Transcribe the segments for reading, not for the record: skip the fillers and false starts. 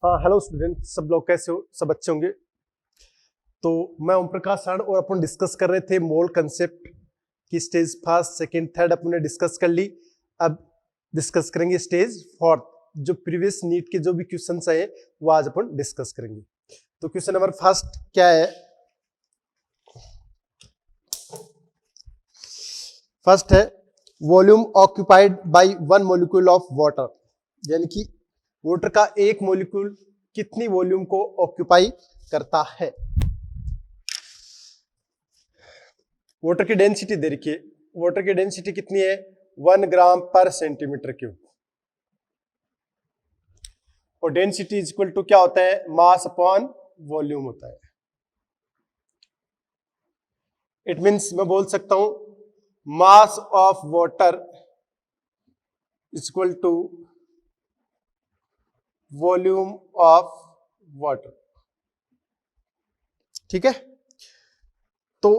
हाँ hello student, सब लोग कैसे हो? सब अच्छे होंगे। तो मैं ओम प्रकाश सर और अपन डिस्कस कर रहे थे मोल कंसेप्ट की स्टेज फर्स्ट सेकंड थर्ड अपन ने डिस्कस कर ली। अब डिस्कस करेंगे स्टेज फोर्थ, जो प्रीवियस नीट के जो भी क्वेश्चंस आए वो आज अपन डिस्कस करेंगे। तो क्वेश्चन नंबर फर्स्ट क्या है? फर्स्ट है volume occupied by one molecule of water, यानी कि वाटर का एक मॉलिक्यूल कितनी वॉल्यूम को ऑक्यूपाई करता है। वाटर की डेंसिटी दे रखी है, वाटर की डेंसिटी कितनी है? 1 ग्राम पर सेंटीमीटर क्यूब। और डेंसिटी इज इक्वल टू क्या होता है? मास अपॉन वॉल्यूम होता है। इट मींस मैं बोल सकता हूं mass of water is equal to volume of water. ठीक है, तो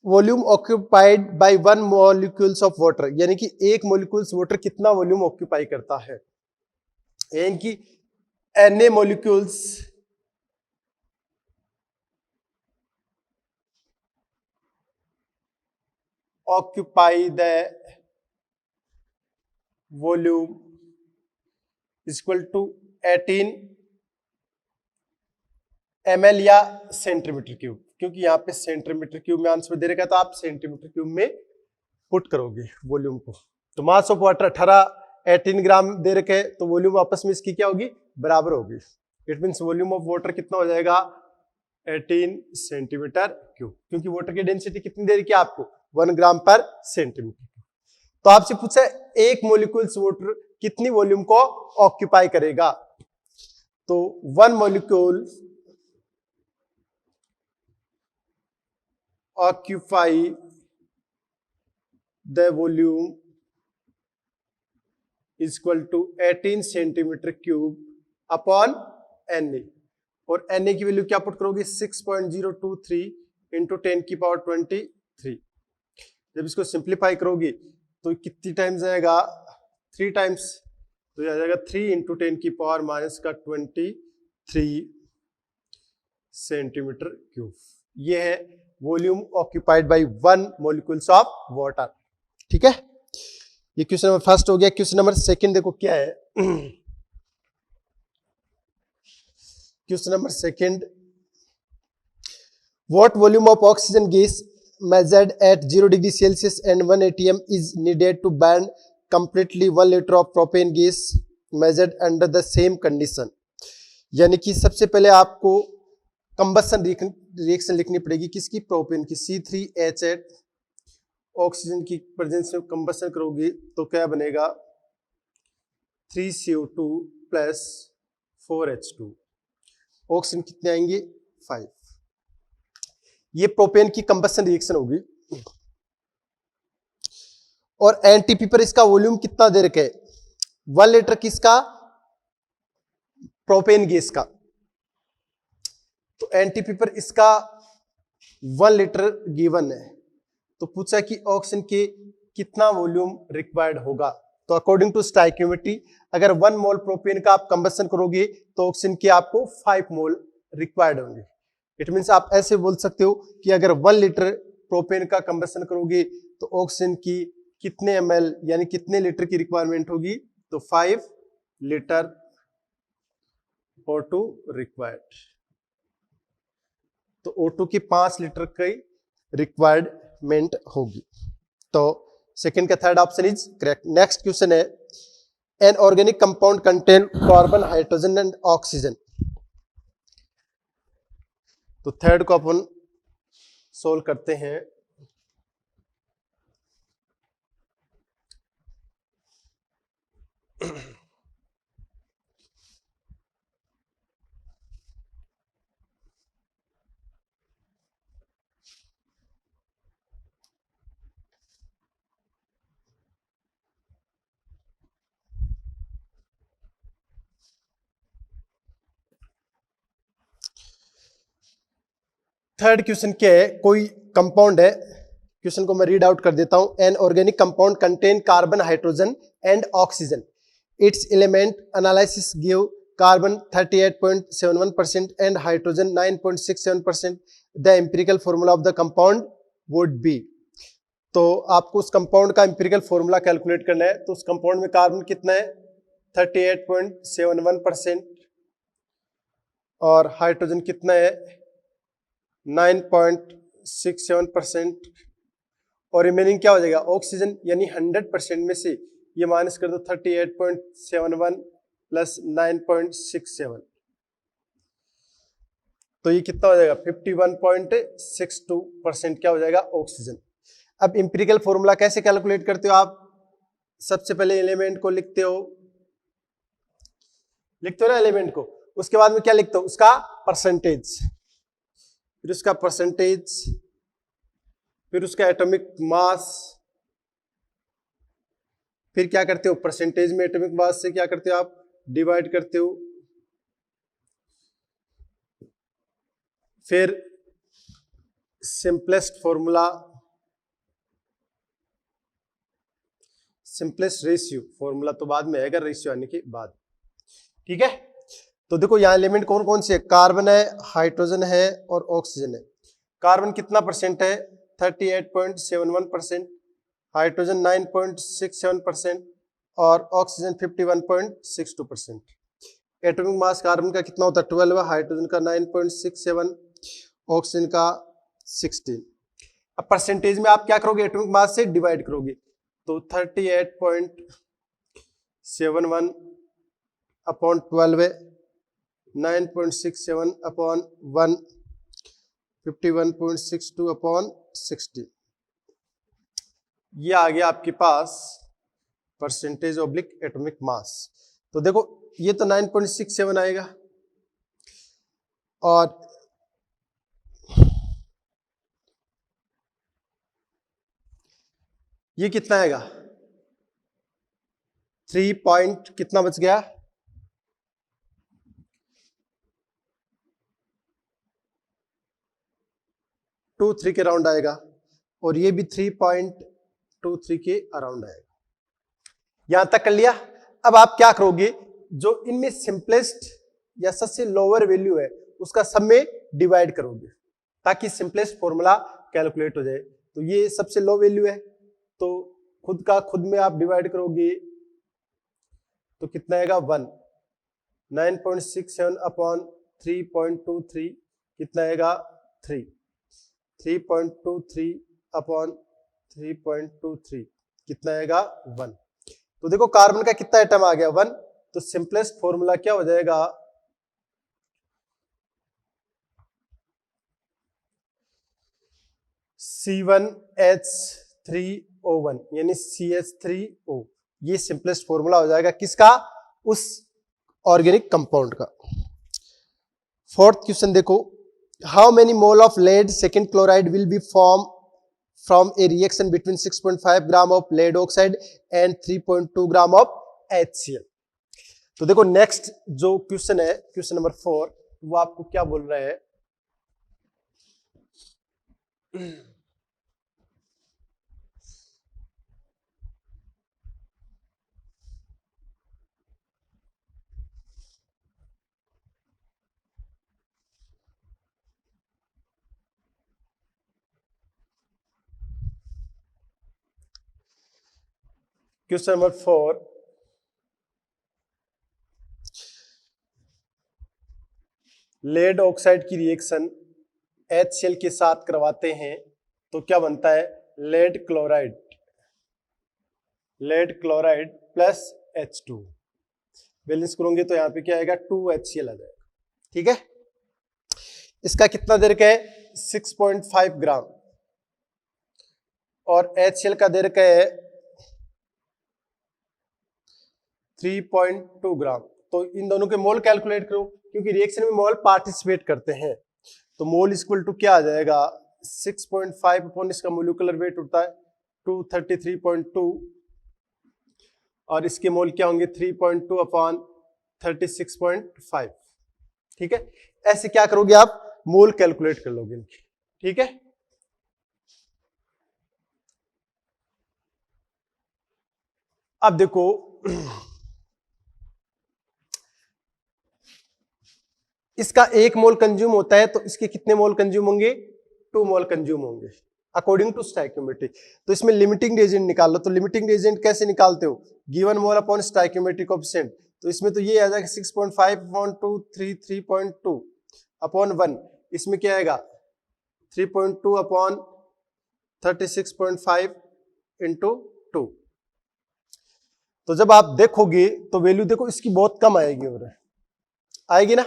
volume occupied by one molecules of water, यानी कि एक मॉलिक्यूल्स वाटर कितना वॉल्यूम ऑक्यूपाई करता है, यानी कि Na molecules occupy the volume is equal to 18 ml या सेंटीमीटर क्यूब, क्योंकि यहाँ पे सेंटीमीटर क्यूब में आंसर दे रखा है तो आप सेंटीमीटर क्यूब में पुट करोगे वॉल्यूम को। तो मास ऑफ वाटर 18 ग्राम दे रखे हैं, तो वॉल्यूम आपस में इसकी क्या होगी? बराबर होगी। It means volume of water कितना हो जाएगा? 18 सेंटीमीटर क्यूब, क्योंकि वाटर की डेंसिटी कितनी दे रखी है आपको? 1 ग्राम पर सेंटीमीटर। तो आपसे पूछा है एक मॉलिक्यूल्स वाटर कितनी वॉल्यूम को ऑक्यूपाई करेगा, तो 1 molecule occupy the volume is equal to 18 centimetre cube upon Na। और Na की वैल्यू क्या पुट करोगे? 6.023 इंटू 10 की पावर 23। जब इसको सिंप्लीफाई करोगे तो कितनी टाइम्स आएगा? 3 टाइम्स, तो यह आ जाएगा 3 इंटू 10 की पावर माइनस का 23 सेंटीमीटर क्यूब। ये है volume occupied by one molecules of water. ठीक है, ये क्वेश्चन नंबर फर्स्ट हो गया। क्वेश्चन नंबर सेकंड देखो क्या है। Question number second, what volume of oxygen gas measured at 0 degree Celsius and 1 atm is needed to burn completely 1 liter of propane gas measured under the same condition। यानी कि सबसे पहले आपको combustion reaction लिखनी पड़ेगी, किसकी? प्रोपेन की। C3H8 oxygen की प्रेजेंस में कंबसन करोगी तो क्या बनेगा? 3CO2 plus 4H2। ऑक्सीजन कितने आएंगे? 5। ये प्रोपेन की कंबसन रिएक्शन होगी। और एनटीपी पर इसका वॉल्यूम कितना दे रखे? 1 लीटर किसका? प्रोपेन गैस का। तो एनटीपी पर इसका 1 लीटर गिवन है, तो पूछा कि ऑक्सीजन के कितना वॉल्यूम रिक्वायर्ड होगा। तो अकॉर्डिंग टू स्टोइकियोमेट्री अगर 1 मोल प्रोपेन का आप कंबसन करोगे तो ऑक्सीजन के आपको 5 मोल रिक्वायर्ड होंगे। इट मींस आप ऐसे बोल सकते हो कि अगर 1 लीटर प्रोपेन का कंबसन करोगे तो ऑक्सीजन की कितने ml यानी कितने लीटर की रिक्वायरमेंट होगी? तो 5 लीटर O2 रिक्वायर्ड। तो O2 की 5 लीटर की रिक्वायरमेंट होगी। तो सेकंड का third option is correct. Next question है, an organic compound contain carbon hydrogen and oxygen. तो थर्ड को अपन सोल्व करते हैं। थर्ड क्वेश्चन क्या है? कोई कंपाउंड है, क्वेश्चन को मैं रीड आउट कर देता हूं। N organic compound contain carbon hydrogen and oxygen, it's element analysis give carbon 38.71% and hydrogen 9.67%, the empirical formula of the compound would be. तो आपको उस कंपाउंड का एम्पिरिकल फॉर्मूला कैलकुलेट करना है। तो उस कंपाउंड में कार्बन कितना है 38.71% और हाइड्रोजन कितना है 9.67% और रिमेनिंग क्या हो जाएगा ऑक्सीजन, यानी 100% में से ये माइनस कर दो 38.71 प्लस 9.67, तो ये कितना हो जाएगा 51.62% क्या हो जाएगा ऑक्सीजन। अब इंपिरिकल फॉर्मूला कैसे कैलकुलेट करते हो आप? सबसे पहले एलिमेंट को लिखते हो ना एलिमेंट को, उसके बाद में क्या लिखते हो उसका परसेंटेज, फिर उसका परसेंटेज, फिर उसका एटॉमिक मास, फिर क्या करते हो परसेंटेज में एटॉमिक मास से क्या करते हो आप डिवाइड करते हो, फिर simplest formula, simplest ratio, formula तो बाद में आएगा रेशियो आने के बाद, ठीक है। तो देखो यहाँ एलिमेंट कौन कौन से है, कार्बन है, हाइड्रोजन है और ऑक्सीजन है। कार्बन कितना परसेंट है 38.71%, हाइड्रोजन 9.67% और ऑक्सीजन 51.62%। एटॉमिक मास कार्बन का कितना होता है 12 है, हाइड्रोजन का 9.67, ऑक्सीजन का 16। अब परसेंटेज में आप क्या करोगे एटॉमिक मास से डिवाइड करोगे, तो 38.71 अपॉन 12 है, 9.67 अपॉन 1, 51.62 अपॉन 60, ये आ गया आपके पास परसेंटेज ऑब्लिक एटॉमिक मास। तो देखो ये तो 9.67 आएगा और ये कितना आएगा 3 पॉइंट कितना बच गया 23 के अराउंड आएगा और ये भी 3.23 के अराउंड आएगा। यहां तक कर लिया। अब आप क्या करोगे, जो इनमें सिंपलेस्ट या सबसे लोअर वैल्यू है उसका सब में डिवाइड करोगे ताकि सिंपलेस्ट फॉर्मूला कैलकुलेट हो जाए। तो ये सबसे लो वैल्यू है तो खुद का खुद में आप डिवाइड करोगे तो कितना आएगा 1, 9.67 अपॉन 3.23 कितना आएगा 3, 3.23 अपॉन 3.23 कितना आएगा 1। तो देखो कार्बन का कितना एटम आ गया 1, तो सिंपलेस्ट फॉर्मूला क्या हो जाएगा C1H3O1 यानी CH3O, ये सिंपलेस्ट फॉर्मूला हो जाएगा किसका उस ऑर्गेनिक कंपाउंड का। फोर्थ क्वेश्चन देखो, how many mole of lead second chloride will be form from a reaction between 6.5 gram of lead oxide and 3.2 gram of HCl। तो देखो नेक्स्ट जो क्वेश्चन है क्वेश्चन नंबर 4, वो आपको क्या बोल रहा है क्वेश्चन नंबर 4, लेड ऑक्साइड की रिएक्शन HCl के साथ करवाते हैं तो क्या बनता है lead chloride plus H2, balance करोगे तो यहां पे क्या आएगा 2HCl आ जाएगा, ठीक है। इसका कितना दे रखा है 6.5 ग्राम और HCl का दे रखा है 3.2 ग्राम। तो इन दोनों के मोल कैलकुलेट करो क्योंकि रिएक्शन में मोल पार्टिसिपेट करते हैं। तो मोल इक्वल टू क्या आ जाएगा 6.5 अपॉन इसका मोलिकुलर वेट होता है 233.2 और इसके मोल क्या होंगे 3.2 अपॉन 36.5, ठीक है। ऐसे क्या करोगे आप मोल कैलकुलेट कर लोगे इनकी, ठीक है। अब देखो इसका 1 मोल कंज्यूम होता है तो इसके कितने मोल कंज्यूम होंगे? 2 मोल कंज्यूम होंगे अकॉर्डिंग टू स्टोइकियोमेट्री। तो इसमें लिमिटिंग रिएजेंट निकाल लो। तो लिमिटिंग रिएजेंट कैसे निकालते हो? Given mole upon stoichiometric coefficient. तो इसमें तो ये आ जाएगा 6.5 अपॉन 2 3.2 अपॉन 1। इसमें क्या आएगा? 3.2 अपॉन 36.5 इंटू 2। तो जब आप देखोगे तो वैल्यू देखो इसकी बहुत कम आएगी, और आएगी ना।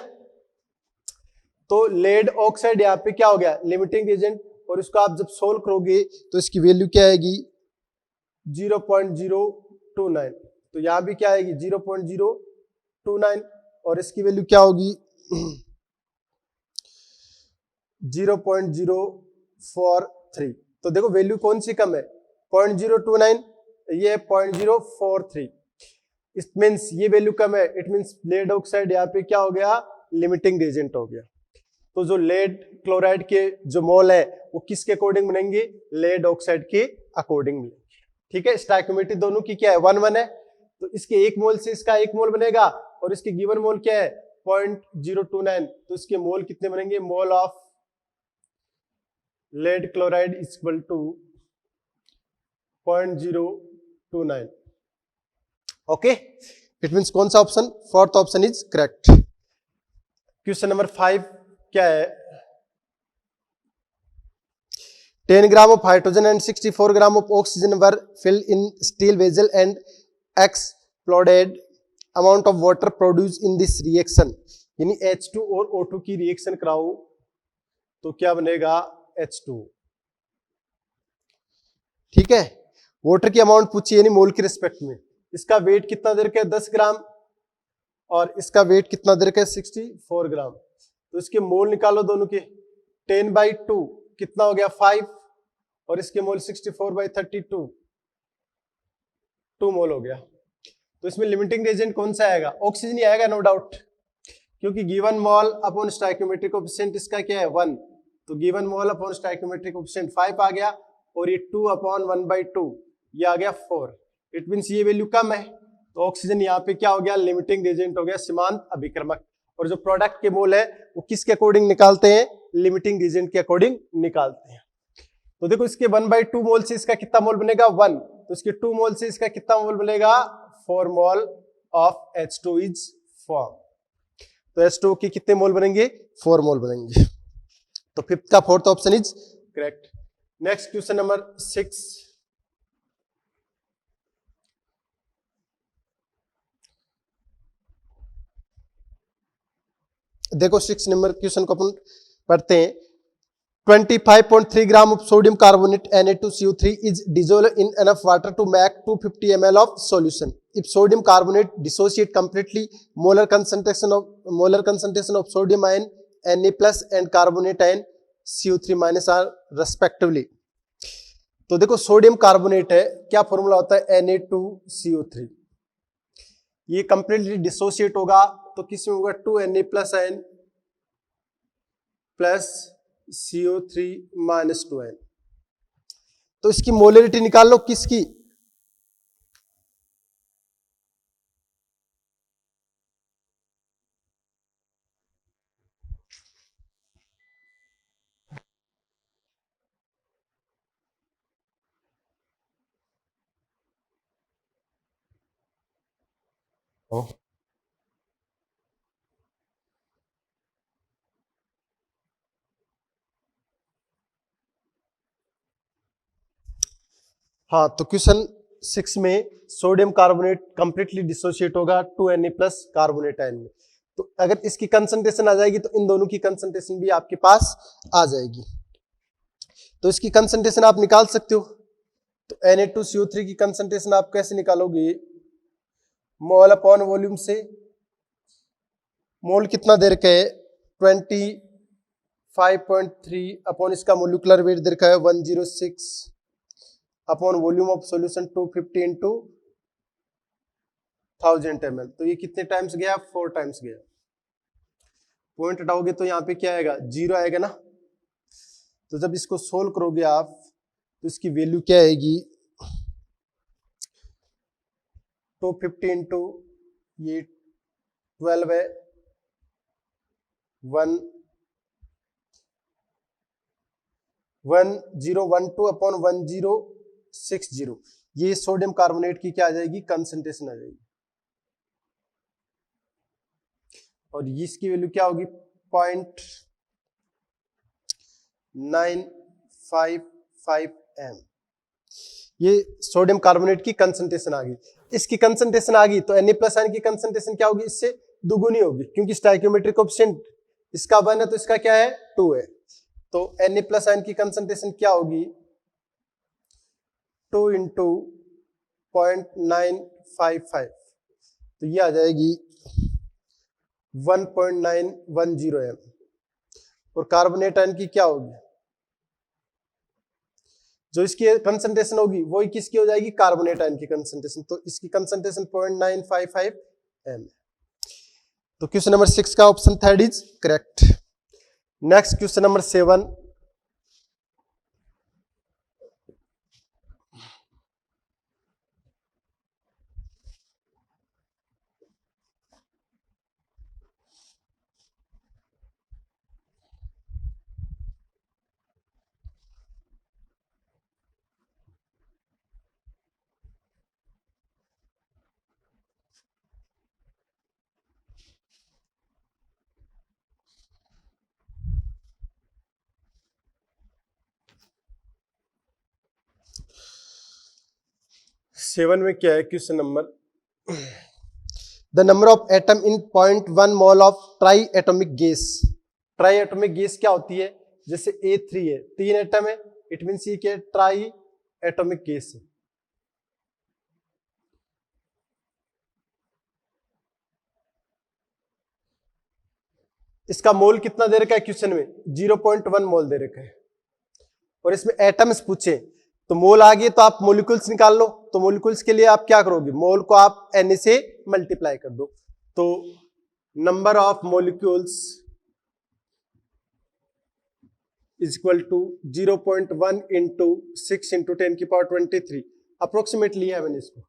तो लेड ऑक्साइड यहाँ पे क्या हो गया? Limiting agent. और इसको आप जब सोल्व करोगे तो इसकी वैल्यू क्या आएगी? 0.029। तो यहां भी क्या आएगी? 0.029। और इसकी वैल्यू क्या होगी? 0.043। तो देखो वैल्यू कौन सी कम है? 0.029, ये 0.043। इट मीन्स ये वैल्यू कम है। इट मीन्स लेड ऑक्साइड यहाँ पे क्या हो गया? लिमिटिंग एजेंट हो गया। तो जो लेड क्लोराइड के जो मोल है वो किसके अकॉर्डिंग बनेंगे? लेड ऑक्साइड के अकॉर्डिंग बनेंगे। ठीक है। स्टोइकियोमेट्री दोनों की क्या है? 1 है। तो इसके 1 मोल से इसका 1 मोल बनेगा, और इसके गिवन मोल क्या है? 0.029। तो इसके मोल कितने बनेंगे? Mole of lead chloride is equal to 0.029। Okay, it means कौन सा option? Fourth option is correct. Question number 5 क्या है? 10 ग्राम of hydrogen and 64 gram of oxygen were filled in steel vessel and exploded amount of water produced in this reaction। यानी H2 और O2 की reaction कराओ तो क्या बनेगा? H2। ठीक है। वाटर की अमाउंट पूछी यानी मोल के रिस्पेक्ट में। इसका वेट कितना दे रखा है? 10 ग्राम। और इसका वेट कितना दे रखा है? 64 ग्राम। तो इसके मोल निकालो दोनों के। 10/2 कितना हो गया? 5। और इसके मोल 64/32 2 मोल हो गया। तो इसमें लिमिटिंग रिएजेंट कौन सा आएगा? ऑक्सीजन ही आएगा, नो डाउट, क्योंकि given mole upon stoichiometric coefficient इसका क्या है? 1। तो given mole upon stoichiometric coefficient 5 आ गया, और ये 2/1/2 ये आ गया 4। इट मींस ये वैल्यू कम है, तो ऑक्सीजन यहाँ पे क्या हो गया? लिमिटिंग रिएजेंट हो गया, सीमांत अभिक्रमक। और जो प्रोडक्ट के मोल है वो किसके अकॉर्डिंग निकालते हैं? लिमिटिंग रिएजेंट के अकॉर्डिंग निकालते हैं। तो देखो इसके 1/2 मोल से इसका कितना मोल बनेगा? 1। तो इसके 2 मोल से इसका कितना मोल बनेगा? 4 mole of H2 is form. तो H2 के कितने मोल बनेंगे? 4 मोल बनेंगे। तो फिफ्थ का fourth option is correct. Next question number 6। देखो 6 नंबर क्वेश्चन को अपन पढ़ते हैं। 25.3 ग्राम of sodium carbonate Na2CO3 is dissolved in enough water to make 250 ml of solution. If sodium carbonate dissociate completely, molar concentration of sodium ion Na plus and carbonate ion CO3 minus are respectively। तो देखो sodium carbonate है, क्या formula होता है? Na2CO3। ये completely dissociate होगा तो किसमें होगा? 2Na plus ion plus CO3 minus 2n। तो इसकी मोलरिटी निकाल लो किसकी? हाँ, तो क्वेश्चन 6 में सोडियम कार्बोनेट कंप्लीटली डिसोसिएट होगा 2Na प्लस कार्बोनेट आयन में। तो अगर इसकी कंसंट्रेशन आ जाएगी तो इन दोनों की कंसंट्रेशन भी आपके पास आ जाएगी। तो इसकी कंसंट्रेशन आप निकाल सकते हो। तो Na2CO3 की कंसंट्रेशन आप कैसे निकालोगे? मोल अपॉन वॉल्यूम से। मोल कितना दे रखा है? 25.3 अपॉन इसका मोलिकुलर वेट दे रखा है 106 upon volume of solution 250 into 1000 ml। तो ये कितने टाइम्स गया? 4 टाइम्स गया। पॉइंट हटाओगे तो यहाँ पे क्या आएगा? 0 आएगा ना। तो जब इसको सोल्व करोगे आप तो इसकी वैल्यू क्या आएगी? 250 इंटू ये 12 है 1012 अपॉन 1060, ये सोडियम कार्बोनेट की क्या आ जाएगी, कंसंट्रेशन आ जाएगी। और इसकी वैल्यू क्या होगी, 0.955 m। ये सोडियम कार्बोनेट की कंसंट्रेशन आ गई। इसकी कंसंट्रेशन आ गई तो Na+ आयन की कंसंट्रेशन क्या होगी, इससे दुगुनी होगी, क्योंकि स्टोइकियोमेट्रिक कोएफिशिएंट इसका 1 है तो इसका क्या है, 2 है। तो Na+ आयन की कंसंट्रेशन क्या होगी, 2 × 0.955, तो ये आ जाएगी 1.910 m। और कार्बोनेट आयन की क्या होगी, जो इसकी कंसंट्रेशन होगी वही किसकी हो जाएगी, कार्बोनेट आयन की कंसंट्रेशन। तो इसकी कंसंट्रेशन 0.955 m। तो क्वेश्चन नंबर 6 का option third is correct. Next question number 7। Seven में क्या है question number, the number of atom in 0.1 mole of try atomic gas. Try atomic gas क्या होती है, जैसे A3 है, 3 एटम है, इट मींस ये क्या है, ट्राई एटोमिक गैस है। इसका मोल कितना दे रखा है क्वेश्चन में, 0.1 मोल दे रखा है। और इसमें एटम्स पूछे तो मोल आ गए तो आप मोलिक्यूल्स निकाल लो। तो मोलिक्यूल्स के लिए आप क्या करोगे, मोल को आप Na से मल्टीप्लाई कर दो। तो number of molecules is equal to 0.1 × 6 × 10⁻23, approximately है मैंने इसको।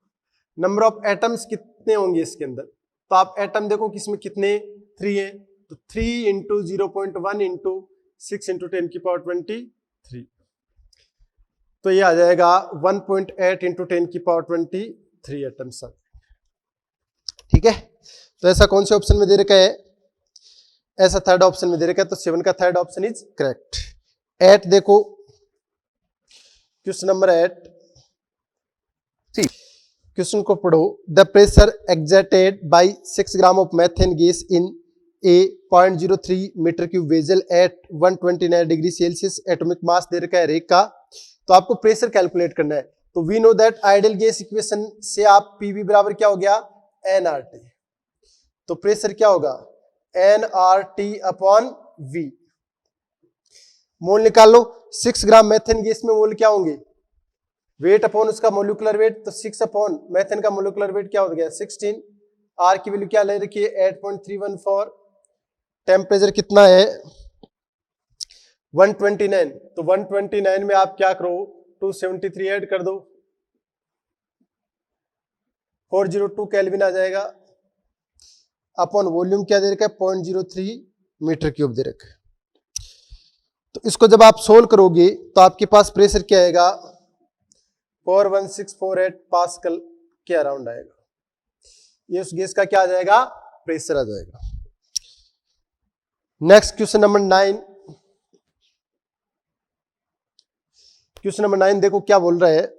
नंबर ऑफ एटम्स कितने होंगे इसके अंदर, तो आप एटम देखो किसमें कितने, 3 है, तो 3 × 0.1 × 6 × 10⁻23, तो ये आ जाएगा 1.8 × 10⁻23 एटम्स। ठीक है, तो ऐसा कौन से ऑप्शन में दे रखा है, ऐसा थर्ड ऑप्शन में दे रखा है। तो 7 का थर्ड ऑप्शन इज करेक्ट। 8 देखो, क्वेश्चन नंबर 8, क्वेश्चन को पढ़ो। The pressure exerted by 6 gram of methane gas in a 0.03 metre cube vessel at 129 degree Celsius, atomic mass दे रखा है रेक का। तो आपको प्रेशर कैलकुलेट करना है। तो we know that ideal gas equation से आप पीवी बराबर क्या हो गया, nRT। तो प्रेशर क्या होगा, nRT अपॉन V। मोल निकाल लो, 6 ग्राम मेथेन गैस में मोल क्या होंगे, वेट अपॉन उसका मोलिकुलर वेट, तो 6 अपॉन मेथेन का मोलिकुलर वेट क्या हो गया, 16। R की वैल्यू क्या ले रखी है, 8.314। टेम्परेचर कितना है, 129। तो 129 में आप क्या करो, 273 ऐड कर दो, 402 केल्विन आ जाएगा। अपॉन वॉल्यूम क्या दे रखा है, 0.03 मीटर क्यूब दे रखा है। तो इसको जब आप सोल्व करोगे तो आपके पास प्रेशर क्या आएगा, 41648 पास्कल के अराउंड आएगा। ये उस गैस का क्या आ जाएगा, प्रेशर आ जाएगा। Next question number 9। Question number 9 देखो क्या बोल रहा है,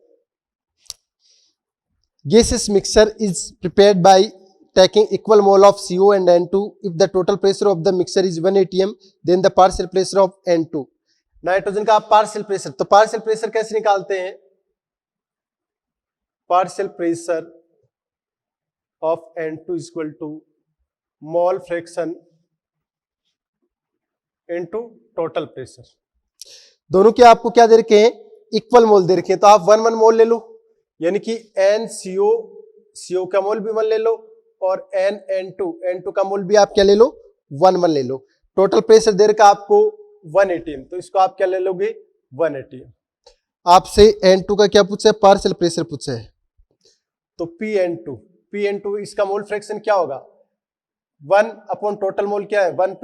gaseous mixture is prepared by taking equal mole of CO and N2. If the total pressure of the mixture is 1 atm, then the partial pressure of N2. Nitrogen का partial pressure, तो partial pressure कैसे निकालते हैं, partial pressure of N2 is equal to mole fraction into total pressure. दोनों के आपको क्या दे रखे हैं, इक्वल मोल दे रखे हैं। तो आप 1 मोल ले लो, यानी कि NCO का मोल भी 1 ले लो, और N2 का मोल भी आप क्या ले लो, 1 ले लो। टोटल प्रेशर दे रखा आपको 1 atm, तो इसको आप क्या ले लोगे, 1 atm। आपसे N2 का क्या पूछा है, पार्शियल प्रेशर पूछा है। तो Pn2 इसका मोल फ्रैक्शन क्या होगा, 1 अपॉन टोटल मोल क्या है 1 +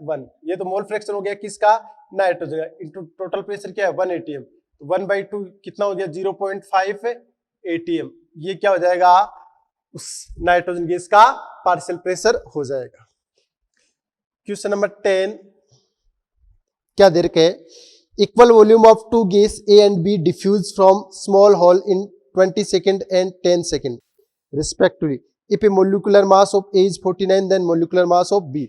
1, ये तो मोल फ्रैक्शन हो गया किसका, नाइट्रोजन का, इंटू टोटल प्रेशर क्या है 1 atm, तो 1/2 कितना हो गया 0.5 atm, ये क्या हो जाएगा उस नाइट्रोजन गैस का पार्शियल प्रेशर हो जाएगा। क्वेश्चन नंबर 10 क्या दे रखे, equal volume of two gas A and B diffuse from small hole in 20 second and 10 second respectively if a molecular mass of A is 49 then molecular mass of B।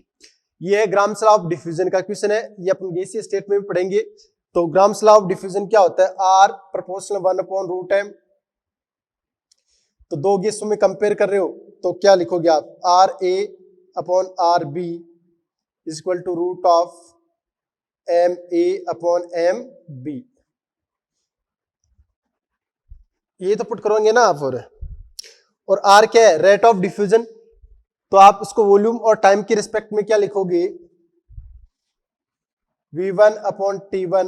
ये है grams law of diffusion का question है, ये अपन गैसीय state में भी पढ़ेंगे। तो ग्राम्स लॉ ऑफ डिफ्यूजन क्या होता है, R प्रोपोर्शनल 1/√m। तो दो गैसों में कंपेयर कर रहे हो तो क्या लिखोगे आप, RA/RB is equal to √MA/MB। ये तो पुट करोगे ना आप, और R क्या है, रेट ऑफ डिफ्यूजन, तो आप उसको वॉल्यूम और टाइम के रिस्पेक्ट में क्या लिखोगे, V1/T1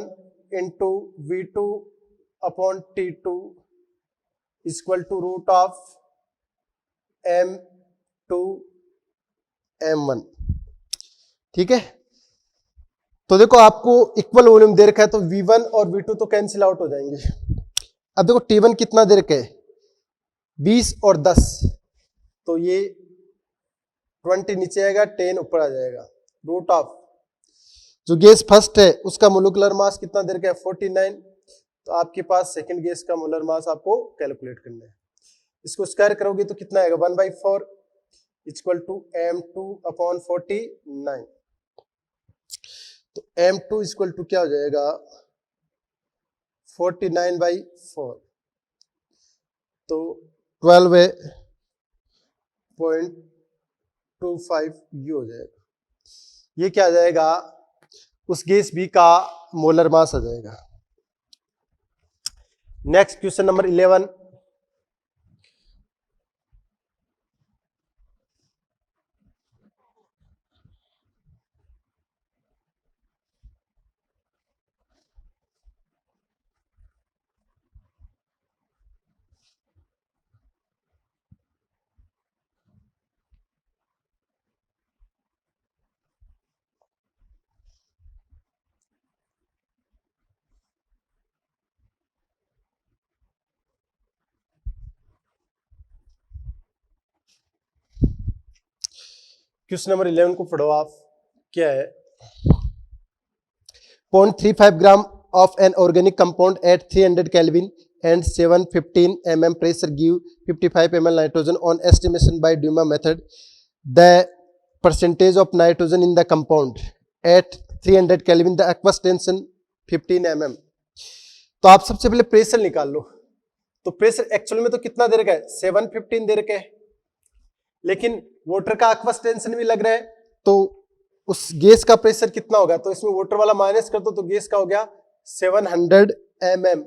into V2/T2 equal to √M2/M1। ठीक है, तो देखो आपको इक्वल वॉल्यूम दे रखा है तो V1 और V2 तो कैंसिल आउट हो जाएंगे। अब देखो T1 कितना दे रखा है 20 और 10, तो ये 20 नीचे आएगा 10 ऊपर आ जाएगा, रूट ऑफ जो गैस फर्स्ट है उसका मोलिकुलर मास कितना दे रखा है 49, तो आपके पास सेकंड गैस का मोलर मास आपको कैलकुलेट करना है। इसको स्क्वायर करोगे तो कितना आएगा 1/4 इक्वल टू M2/49। तो M2 इक्वल टू क्या हो जाएगा 49/4, तो 12.25 ये हो जाएगा। ये क्या आ जाएगा उस गैस बी का मोलर मास आ जाएगा। Next question number 11, question number 11 को पढ़ो आप, क्या है 0.35 ग्राम of an organic compound at 300 Kelvin and 715 mm pressure give 55 ml nitrogen on estimation by Dumas method. The percentage of nitrogen in the compound at 300 Kelvin, the aqueous tension 15 mm। तो आप सबसे पहले pressure निकाल लो। तो pressure actual में तो कितना दे रखा है 715 दे रखा है, लेकिन वाटर का aqueous टेंशन भी लग रहा है, तो उस गैस का प्रेशर कितना होगा, तो इसमें वाटर वाला माइनस कर दो तो गैस का हो गया 700 mm,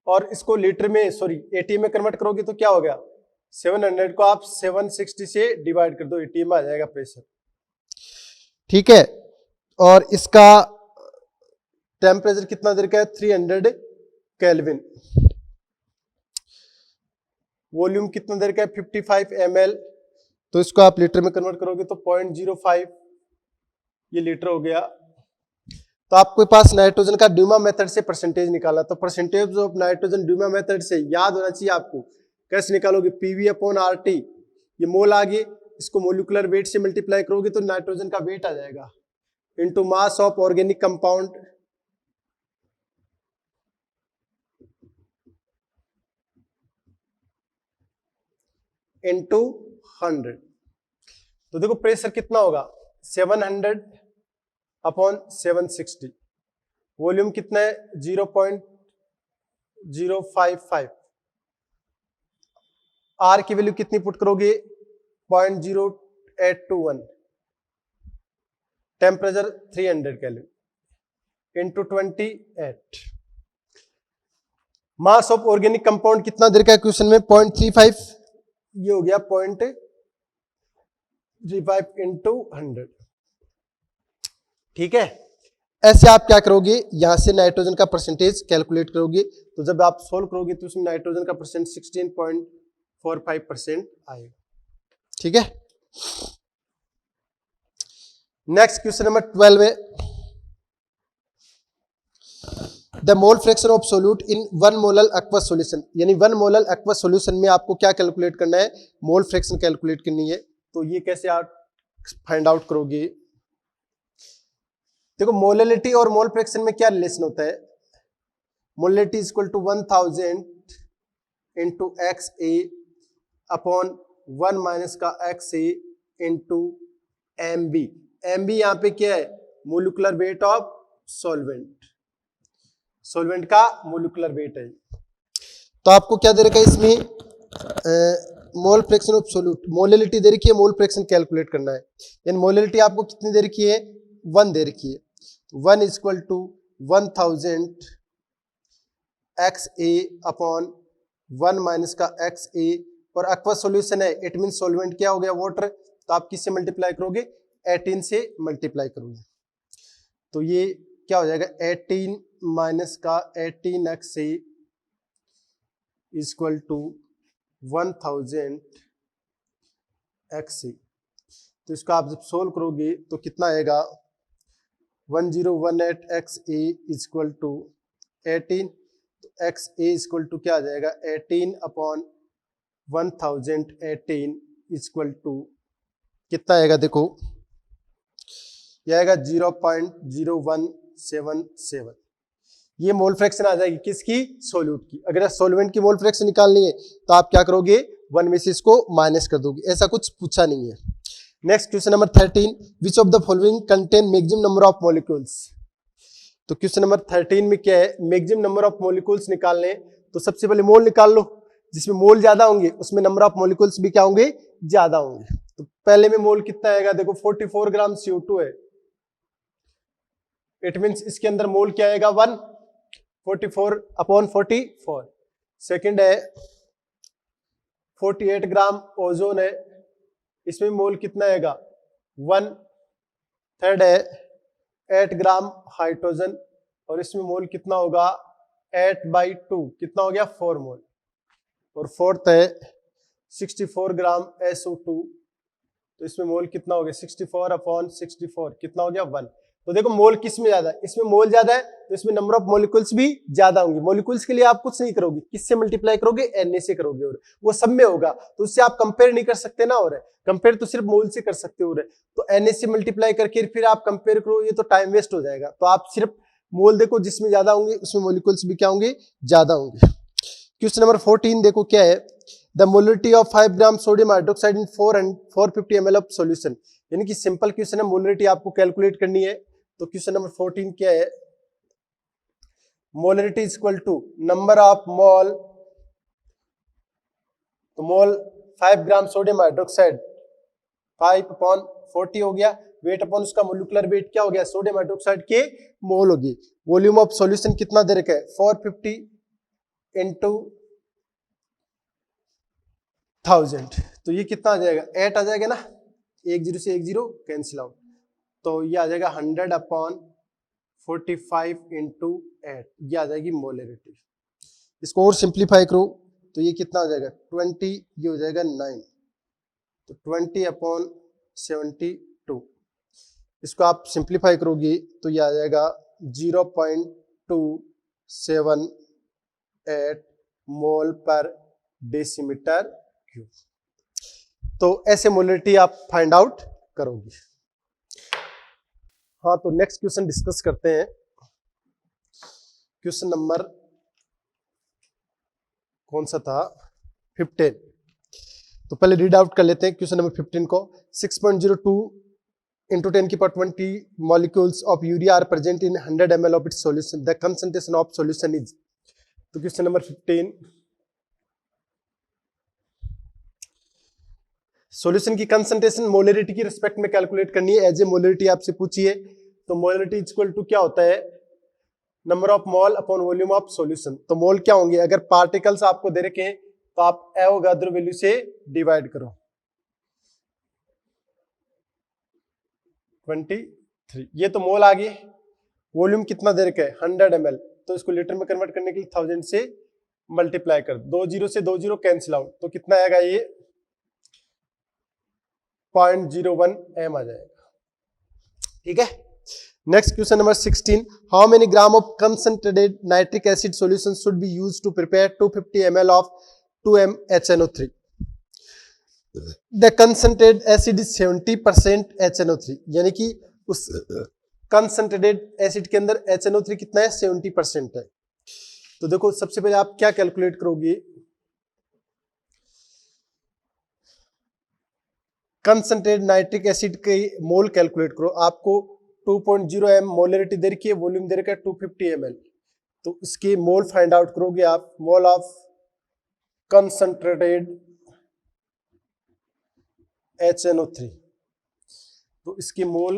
और इसको लीटर में सॉरी एटीएम में कन्वर्ट करोगे तो क्या हो गया 700 को आप 760 से डिवाइड कर दो, एटीएम में आ जाएगा प्रेशर। ठीक है, और इसका टेम्परेचर कितना दे रखा है 300 केल्विन, वॉल्यूम कितना दे रखा है 55 ml, तो इसको आप लीटर में कन्वर्ट करोगे तो 0.05 ये लीटर हो गया। तो आपके पास नाइट्रोजन का ड्यूमा मेथड से परसेंटेज निकाला, तो percentage of nitrogen Dumas method से याद होना चाहिए आपको, कैसे निकालोगे PV/RT, ये मोल आ गए, इसको मोलिकुलर वेट से मल्टीप्लाई करोगे तो नाइट्रोजन का वेट आ जाएगा, into mass of organic compound into 100। तो देखो प्रेशर कितना होगा 700/760, वॉल्यूम कितना है 0.055, आर की वैल्यू कितनी पुट करोगे 0.0821, temperature 300 kelvin into 28, mass of organic compound कितना दे रखा है क्वेश्चन में 0.35, ये हो गया 0.35 इंटू 100। ठीक है, ऐसे आप क्या करोगे यहां से नाइट्रोजन का परसेंटेज कैलकुलेट करोगे, तो जब आप सोल्व करोगे तो उसमें नाइट्रोजन का परसेंट 16.45% आएगा। ठीक है, नेक्स्ट क्वेश्चन नंबर 12 है, the mole fraction of solute in 1 molar aqueous solution, यानी 1 मोलर एक्वस सॉल्यूशन में आपको क्या कैलकुलेट करना है, मोल फ्रैक्शन कैलकुलेट करनी है। तो ये कैसे आप फाइंड आउट करोगे? देखो मोलैलिटी और मोल फ्रैक्शन में क्या रिलेशन होता है, molality is equal to 1000 into x A upon 1 minus का x A into M B. M B यहाँ पे क्या है, molecular weight of solvent, solvent का मोलिकुलर वेट है। तो आपको क्या दे रखा है इसमें, mole fraction of solute, molality दे रखी है, मोल फ्रैक्शन कैलकुलेट करना है। यानी मोलैलिटी आपको कितनी दे रखी है, 1 दे रखी है। 1 is equal to 1000 x A upon 1 minus का एक्स ए, और एक्वस सॉल्यूशन है, इट मीन सॉल्वेंट क्या हो गया, वाटर। तो आप किससे मल्टीप्लाई करोगे, 18 से मल्टीप्लाई करोगे। तो ये क्या हो जाएगा, 18 माइनस का 18 x A is equal to 1000 x A. तो इसको आप जब सोल्व करोगे तो कितना आएगा, 1018 x A is equal to 18। तो x A is equal to क्या आ जाएगा, 18 अपॉन 1018 इज इक्वल टू कितना आएगा, देखो ये आएगा 0.0177। ये मोल फ्रैक्शन आ जाएगी किसकी, सोल्यूट की। अगर सॉल्वेंट की मोल फ्रैक्शन निकालनी है तो आप क्या करोगे, 1 में से इसको माइनस कर दोगे, ऐसा कुछ पूछा नहीं है। Next question number 13, which of the following contain maximum number of molecules. तो क्वेश्चन नंबर 13 में क्या है, मैक्सिमम नंबर ऑफ मॉलिक्यूल्स निकालने। तो सबसे पहले मोल निकाल लो, जिसमें मोल ज्यादा होंगे उसमें नंबर ऑफ मॉलिक्यूल्स भी क्या होंगे, ज्यादा होंगे। तो पहले में मोल कितना आएगा, देखो 44 ग्राम CO2 है, इट मींस इसके अंदर मोल क्या आएगा, 1, 44 अपॉन 44। सेकंड है 48 ग्राम ओजोन है, इसमें मोल कितना आएगा, 1। थर्ड है 8 ग्राम हाइड्रोजन, और इसमें मोल कितना होगा, 8/2, कितना हो गया, 4 मोल। और फोर्थ है 64 ग्राम SO2, तो इसमें मोल कितना हो गया, 64 अपॉन 64, कितना हो गया, 1। तो देखो मोल किस में ज्यादा है, इसमें मोल ज्यादा है तो इसमें नंबर ऑफ मॉलिक्यूल्स भी ज्यादा होंगे। मॉलिक्यूल्स के लिए आप कुछ नहीं करोगे, किससे मल्टीप्लाई करोगे, Na से करोगे, और वो सब में होगा, तो उससे आप कंपेयर नहीं कर सकते ना, और कंपेयर तो सिर्फ मोल से कर सकते हो। तो Na से मल्टीप्लाई करके फिर आप कंपेयर करो, ये तो टाइम वेस्ट हो जाएगा। तो आप सिर्फ मोल देखो, जिसमें ज्यादा होंगे उसमें मॉलिक्यूल्स भी क्या होंगे, ज्यादा होंगे। क्वेश्चन नंबर 14 देखो क्या है, the molarity of 5 gram sodium hydroxide in 450 ml of solution. यानी कि सिंपल क्वेश्चन है, मोलरिटी आपको कैलकुलेट करनी है। तो क्वेश्चन नंबर 14 क्या है, molarity is equal to number of mole, तो mole 5 gram sodium hydroxide 5 upon 40 हो गया, वेट अपॉन उसका मोलिकुलर वेट क्या हो गया, सोडियम हाइड्रोक्साइड के मोल होगी। वॉल्यूम ऑफ सॉल्यूशन कितना दे रखा है, 450 इंटू 1000, तो ये कितना आ जाएगा, 8 आ जाएगा ना, 10 से 10 कैंसिल आउट, तो ये आ जाएगा 100 अपॉन 45 इंटू 8, ये आ जाएगी मोलरिटी। इसको और सिंप्लीफाई करो तो ये कितना हो जाएगा, 20, ये हो जाएगा 9, तो 20 अपॉन 72, इसको आप सिंप्लीफाई करोगे तो ये आ जाएगा 0.278 मोल पर डेसीमीटर क्यूब। तो ऐसे मोलरिटी आप फाइंड आउट करोगे। हाँ, तो नेक्स्ट क्वेश्चन डिस्कस करते हैं। क्वेश्चन नंबर कौन सा था, 15। तो पहले रीड आउट कर लेते हैं क्वेश्चन नंबर 15 को। 6.02 into 10 की power 20 molecules of urea are present in 100 ml of its solution. The concentration of solution is। तो क्वेश्चन नंबर 15, सॉल्यूशन की कंसंट्रेशन मोलरिटी की रिस्पेक्ट में कैलकुलेट करनी है। एज ए मोलरिटी आपसे पूछी है, तो मोलरिटी इक्वल टू क्या होता है, number of mole upon volume of solution. तो मोल क्या होंगे, अगर पार्टिकल्स आपको दे रखे हैं तो आप एवोगाद्रो वैल्यू से डिवाइड करो, 23, ये तो मोल आ गए। वॉल्यूम कितना दे रखा है, 100 ml, तो इसको लीटर में कन्वर्ट करने के लिए 1000 से मल्टीप्लाई कर, 20 से 20 कैंसिल आउट, तो कितना आएगा, ये 0.01 m आ जाएगा। ठीक है। Next question number 16, how many gram of concentrated nitric acid solution should be used to prepare 250 ml of 2M-HNO3? The concentrated acid is 70% HNO3, यानी कि उस कंसंट्रेटेड एसिड के अंदर HNO3 कितना है, 70% है। तो देखो सबसे पहले आप क्या कैलकुलेट करोगे, कंसंट्रेटेड नाइट्रिक एसिड के मोल कैलकुलेट करो। आपको 2.0 m मोलरिटी दे रखी है, वॉल्यूम दे रखा है 250 ml, तो इसके मोल फाइंड आउट करोगे आप। मोल ऑफ कंसंट्रेटेड HNO3, तो इसके मोल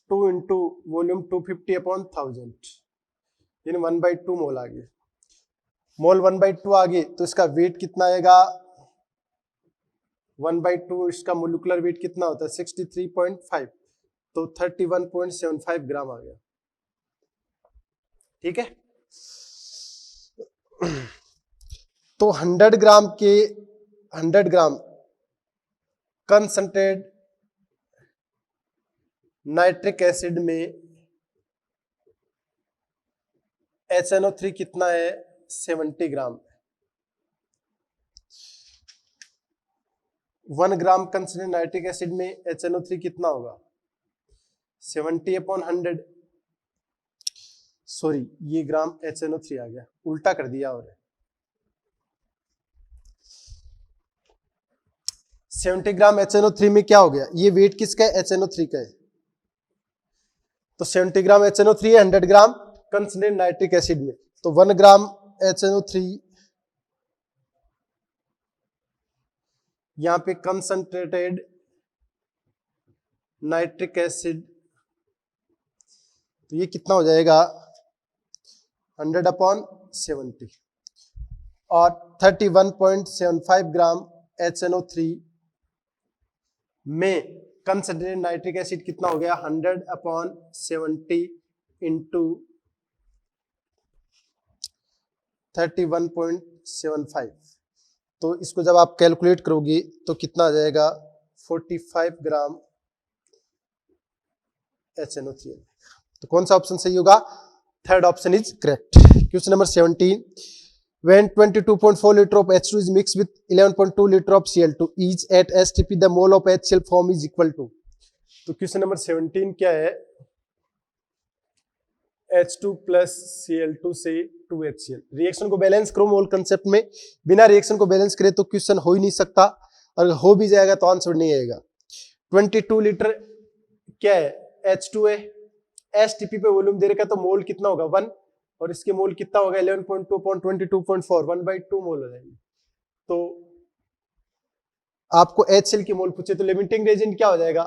2 इंटू वॉल्यूम 250/1000, यानी 1/2 मोल आ गए। मोल 1/2 आ गए तो इसका वेट कितना आएगा, 1/2 इसका मोलिकुलर वेट कितना होता है, 63.5, तो 31.75 ग्राम आ गया। ठीक है, तो 100 ग्राम कंसंट्रेटेड नाइट्रिक एसिड में HNO3 कितना है, 70 ग्राम। 1 ग्राम कंसंट्रेटेड नाइट्रिक एसिड में HNO3 कितना होगा, 70/100, सॉरी ये ग्राम HNO3 आ गया, उल्टा कर दिया। और 70 ग्राम HNO3 में क्या हो गया, ये वेट किसका है, HNO3 का है। तो 70 ग्राम HNO3 है 100 ग्राम कंसंट्रेटेड नाइट्रिक एसिड में, तो 1 ग्राम HNO3 यहां पे कंसंट्रेटेड नाइट्रिक एसिड, तो ये कितना हो जाएगा 100/70, और 31.75 ग्राम HNO3 में कंसंट्रेटेड नाइट्रिक एसिड कितना हो गया, 100/70 इंटू 31.75, तो इसको जब आप कैलकुलेट करोगे तो कितना आ जाएगा, 45 ग्राम HNO3। तो कौन सा ऑप्शन सही होगा, third option is correct. Question number 17, when 22.4 liter of H2 is mixed with 11.2 liter of Cl2 each at STP, the mole of HCl form is equal to। तो क्वेश्चन नंबर 17 क्या है, H2 plus Cl2 से 2HCl। Reaction को balance करो मोल concept में, बिना reaction को balance करे तो क्वेश्चन हो ही नहीं सकता, और हो भी जाएगा तो आंसर नहीं आएगा। 22 लीटर क्या है, H2 है, STP पे वॉल्यूम दे रखा है तो मोल कितना होगा 1, और इसके मोल कितना होगा 11.2/22.4, 1/2 मोल हो जाएंगे। तो आपको HCl की मोल पूछे तो लिमिटिंग रेजेंट क्या हो जाएगा,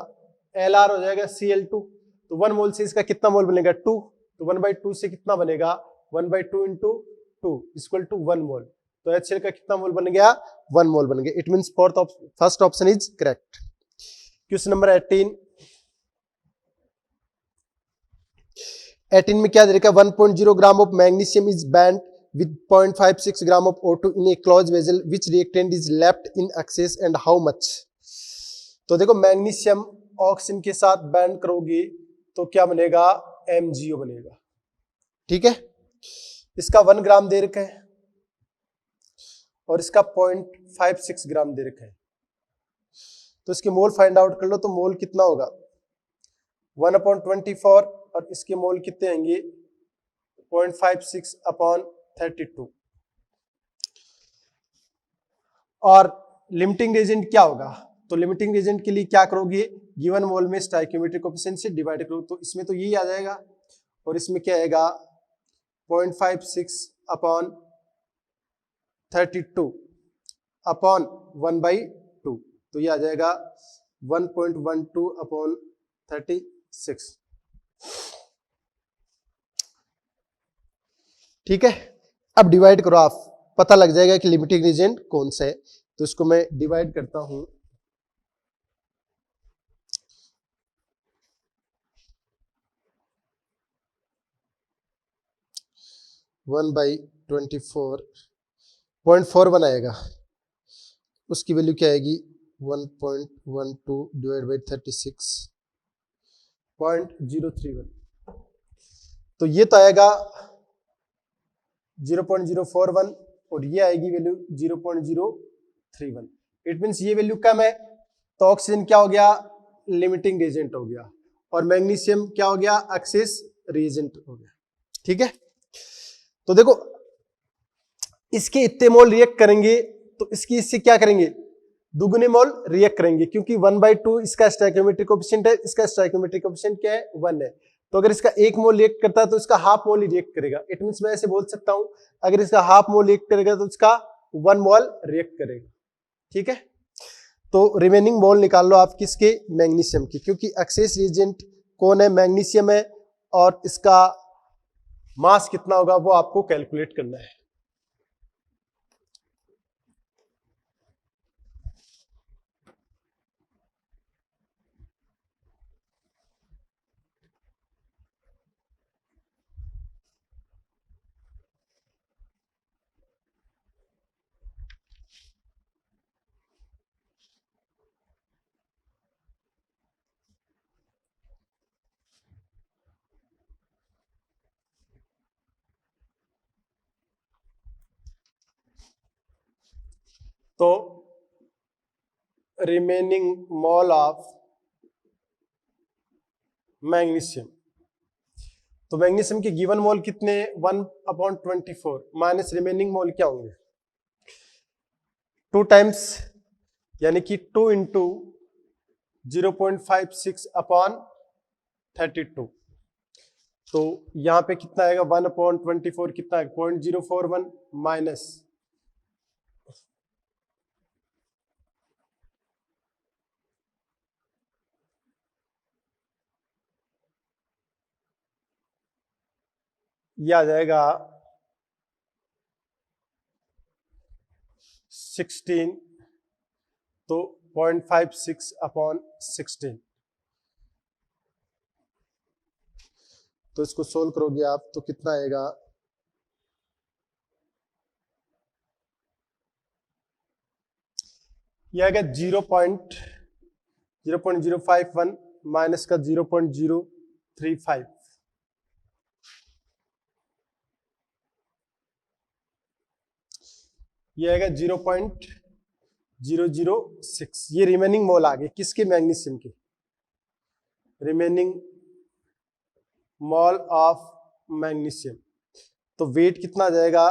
LR हो जाएगा Cl2, तो 1 मोल से इसका कितना मोल बनेगा 2, तो 1/2 से कितना बनेगा 1/2 इंटू 2 इक्वल टू 1 मोल, तो HCl का कितना मोल बन गया 1 मोल बन गया। It means first option is correct. Question number 18 में क्या दे रखा है, 1.0 ग्राम of magnesium is band with 0.56 gram of O2 in a closed vessel, which reactant is left in excess and how much। तो देखो मैग्नीशियम ऑक्सीजन के साथ band करोगे तो क्या बनेगा, MgO बनेगा। ठीक है, इसका 1 ग्राम दे रखा है और इसका 0.56 ग्राम दे रखा है, तो इसके मोल फाइंड आउट कर लो। तो मोल कितना होगा 1/24, और इसके मोल कितने आएंगे 0.56/32। और लिमिटिंग रेजेंट क्या होगा, तो लिमिटिंग रेजेंट के लिए क्या करोगे, गिवन मोल में स्टोइकियोमेट्रिक कोएफिशिएंट से डिवाइड करो, तो इसमें तो यही आ जाएगा, और इसमें क्या आएगा 0.56/32/1/2, तो ये आ जाएगा 1.12/36। ठीक है, अब डिवाइड करो, आप पता लग जाएगा कि लिमिटिंग रीजेंट कौन सा है। तो इसको मैं डिवाइड करता हूं, 1/24 0.41 आएगा, उसकी वैल्यू क्या आएगी 1.12 डिवाइड बाई 36, 0.031। तो ये तो आएगा 0.041 और ये आएगी वैल्यू 0.031। इट मीन्स ये वैल्यू कम है तो ऑक्सीजन क्या हो गया, लिमिटिंग रिएजेंट हो गया, और मैग्नीशियम क्या हो गया, एक्सेस रिएजेंट हो गया। ठीक है, तो देखो इसके इतने मोल रिएक्ट करेंगे तो इसकी इससे क्या करेंगे, दुगुने मोल रिएक्ट करेंगे, क्योंकि 1/2 इसका स्टोइकियोमेट्रिक कोएफिशिएंट है, इसका स्टोइकियोमेट्रिक कोएफिशिएंट क्या है, 1 है। तो अगर इसका 1 मोल रिएक्ट करता है तो इसका हाफ मोल ही रिएक्ट करेगा। इट मींस मैं ऐसे बोल सकता हूं, अगर इसका हाफ मोल रिएक्ट करेगा तो इसका 1 मोल रिएक्ट करेगा। ठीक है, तो रिमेनिंग मोल निकाल लो आप किसके, मैग्नीशियम की, क्योंकि एक्सेस रिएजेंट कौन है, मैग्नीशियम है, और इसका मास कितना होगा वो आपको कैलकुलेट करना है। तो रिमेनिंग मोल ऑफ मैग्नीशियम, तो मैग्नीशियम के गिवन मोल कितने, 1/24 माइनस रिमेनिंग मोल क्या होंगे, 2 टाइम्स यानी कि 2 इंटू 0.56/32। तो यहां पे कितना आएगा, 1/24 कितना है, 0.041 माइनस यह आ जाएगा 16, तो 0.56/16। तो इसको सोल्व करोगे आप तो कितना आएगा, यह आएगा 0.051 माइनस का 0.035। ये आएगा 0.006। ये रिमेनिंग मोल आ गए किसके, मैग्नीशियम के, रिमेनिंग मोल ऑफ मैग्नीशियम। तो वेट कितना आ जाएगा,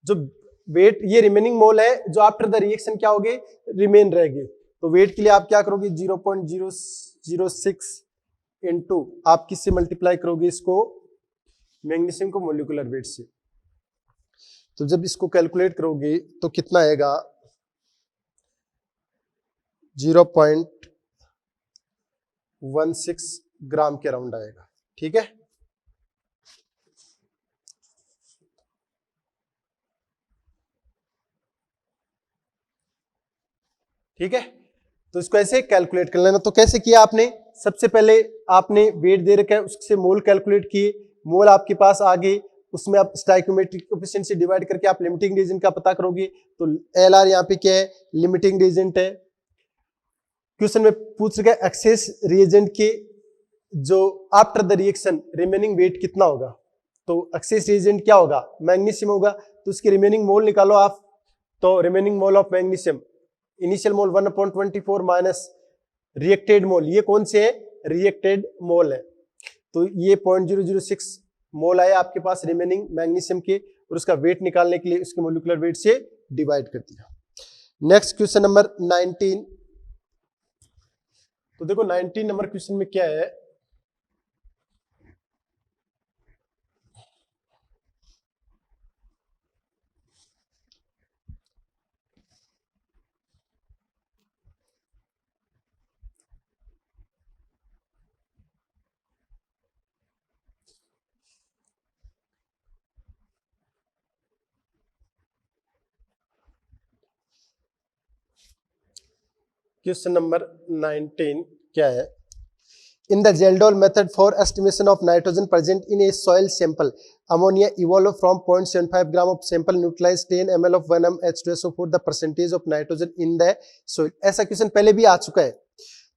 जो वेट ये रिमेनिंग मोल है जो आफ्टर द रिएक्शन क्या होगे, रिमेन रहेगी। तो वेट के लिए आप क्या करोगे, 0.006 इंटू आप किससे मल्टीप्लाई करोगे इसको, मैग्नीशियम को मोलिकुलर वेट से। तो जब इसको कैलकुलेट करोगे तो कितना आएगा, 0.16 ग्राम के अराउंड आएगा। ठीक है, ठीक है, तो इसको ऐसे कैलकुलेट कर लेना। तो कैसे किया आपने, सबसे पहले आपने वेट दे रखा है उससे मोल कैलकुलेट किए, मोल आपके पास आ गए, उसमें आप स्टोइकियोमेट्रिक कोएफिशिएंट से डिवाइड करके आप लिमिटिंग रिएजेंट का पता करोगे। तो एलआर यहाँ पे क्या है, लिमिटिंग रिएजेंट है। क्वेश्चन में पूछ रखा है एक्सेस रिएजेंट के जो after the reaction remaining weight कितना होगा, तो एक्सेस रिएजेंट क्या होगा, मैग्नीशियम होगा, तो उसके रिमेनिंग मोल निकालो आप। तो remaining mole of magnesium, initial mole 1/24 minus reacted mole, ये कौन से है, रिएक्टेड मोल है। तो ये 0.006 मोल आया आपके पास रिमेनिंग मैग्नीशियम के, और उसका वेट निकालने के लिए उसके मोलिकुलर वेट से डिवाइड कर दिया। Next question number 19। तो देखो 19 नंबर क्वेश्चन में क्या है, क्वेश्चन नंबर 19 क्या है, in the Kjeldahl method for estimation of nitrogen present in a soil sample ammonia evolved from 0.75 gram of sample neutralized 10 ml of 1 H2SO4 the percentage of nitrogen in the soil। ऐसा question पहले भी आ चुका है।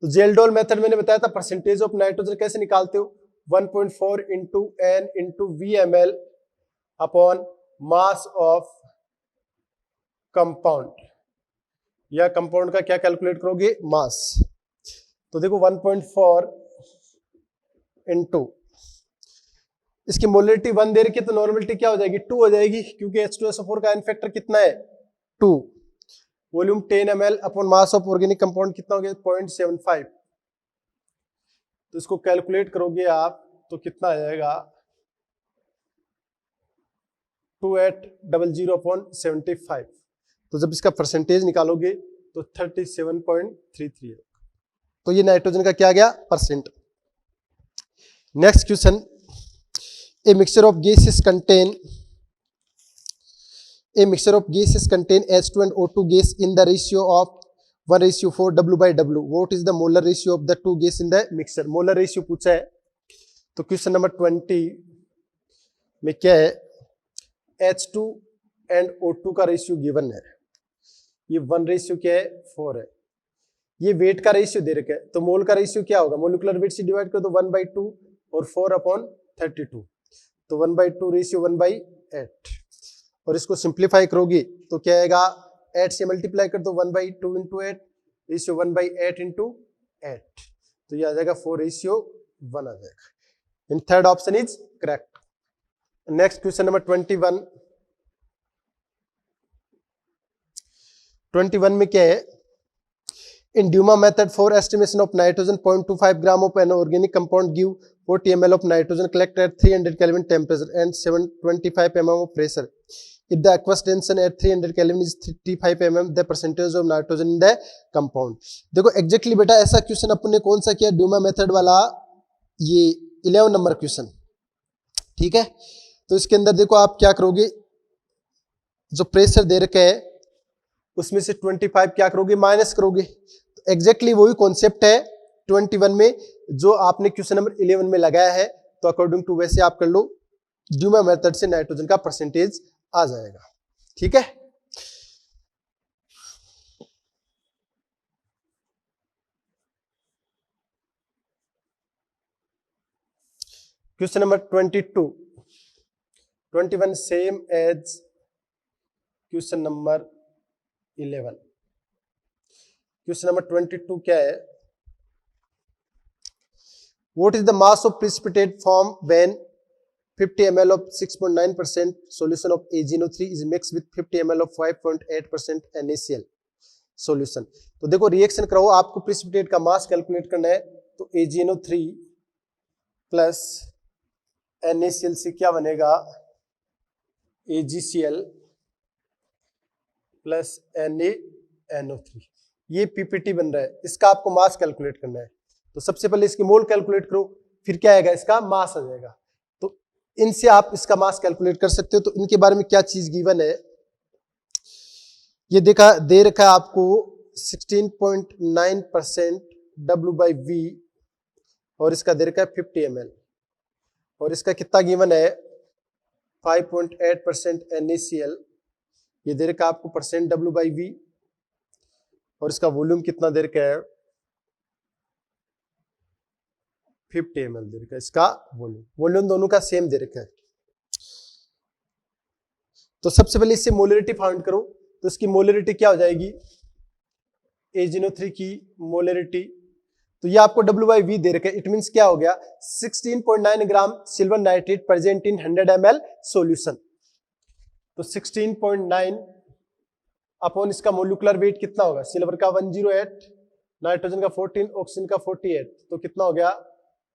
तो जेल्डोल method मैंने बताया था percentage of nitrogen कैसे निकालते हो, 1.4 into N into V M L upon mass of compound, या कंपाउंड का क्या कैलकुलेट करोगे, मास। तो देखो 1.4 इंटू इसकी मोलरिटी 1 दे रखी है तो नॉर्मलिटी क्या हो जाएगी 2 हो जाएगी, क्योंकि H2SO4 का एन फैक्टर कितना है 2। Volume 10 ml upon mass of organic compound कितना हो गया 0.75। तो इसको कैलकुलेट करोगे आप तो कितना आ जाएगा 2800 अपॉन 75। तो जब इसका परसेंटेज निकालोगे तो 37.33 है। तो ये नाइट्रोजन का क्या गया percent. Next question, a mixture of gases contain H2 and O2 gas in the ratio of 1:4 W by W. What is the molar ratio of the two gas in the mixture? molar ratio पूछा है। तो question number 20 में क्या है, H2 and O2 का ratio given है, ये 1 ratio क्या है 4 है। ये वेट का रेशियो दे रखा है, तो मोल का रेशियो क्या होगा, मोलिकुलर वेट से डिवाइड कर दो 1/2 और 4/32, तो 1/2 रेशियो 1/8। और इसको सिंप्लीफाई करोगी तो क्या आएगा 8 से मल्टीप्लाई कर दो 1/2 इंटू 8 रेशियो 1/8 इंटू 8, तो ये आ जाएगा 4:1 आ जाएगा। In third option is correct. Next question number 21 में क्या है, in Duma method for estimation of nitrogen 0.25 gram of an organic compound give 40 ml of nitrogen collected at 300 Kelvin temperature and 725 mm of pressure. If the aqueous tension at 300 Kelvin is 35 mm, the percentage of nitrogen in the compound. देखो exactly बेटा ऐसा question अपन ने कौन सा किया, Duma method वाला, ये 11 number question, ठीक है। तो इसके अंदर देखो आप क्या करोगे, जो प्रेशर दे रखे है उसमें से 25 क्या करोगे माइनस करोगे। तो एग्जैक्टली वही कॉन्सेप्ट है 21 में जो आपने क्वेश्चन नंबर 11 में लगाया है। तो अकॉर्डिंग टू वैसे आप कर लो, ड्यूमा मेथड से नाइट्रोजन का परसेंटेज आ जाएगा, ठीक है। Question number 21 same as question number 11। Question number 22 क्या है, what is the mass of precipitate form when 50 ml of 6.9% solution of AgNO3 is mixed with 50 ml of 5.8% NaCl solution। तो देखो रिएक्शन कराओ, आपको प्रिसिपिटेट का मास कैलकुलेट करना है। तो AgNO3 प्लस NaCl से क्या बनेगा AgCl प्लस NaNO3, ये पीपीटी बन रहा है, इसका आपको मास कैलकुलेट करना है। तो सबसे पहले इसकी मोल कैलकुलेट करो, फिर क्या आएगा इसका मास आ जाएगा। तो इनसे आप इसका मास कैलकुलेट कर सकते हो। तो इनके बारे में क्या चीज गिवन है, ये देखा दे रखा है आपको 16.9% W/V और इसका दे रखा है 50 ml और इसका कितना गिवन है 5.8% NaCl, ये दे रखा है आपको परसेंट W/V और इसका वॉल्यूम कितना दे रखा है 50 ml दे रखा है। इसका वॉल्यूम दोनों का सेम दे रखा है। तो सबसे पहले इससे मोलरिटी फाइंड करो। तो इसकी मोलरिटी क्या हो जाएगी, AgNO3 की मोलरिटी, तो ये आपको W/V दे रखा है। इट मींस क्या हो गया 16.9 gram silver nitrate present in 100 ml solution. तो 16.9 अपॉन इसका मोलिकुलर वेट कितना होगा, सिल्वर का 108, नाइट्रोजन का 14, ऑक्सीजन का 48, तो कितना हो गया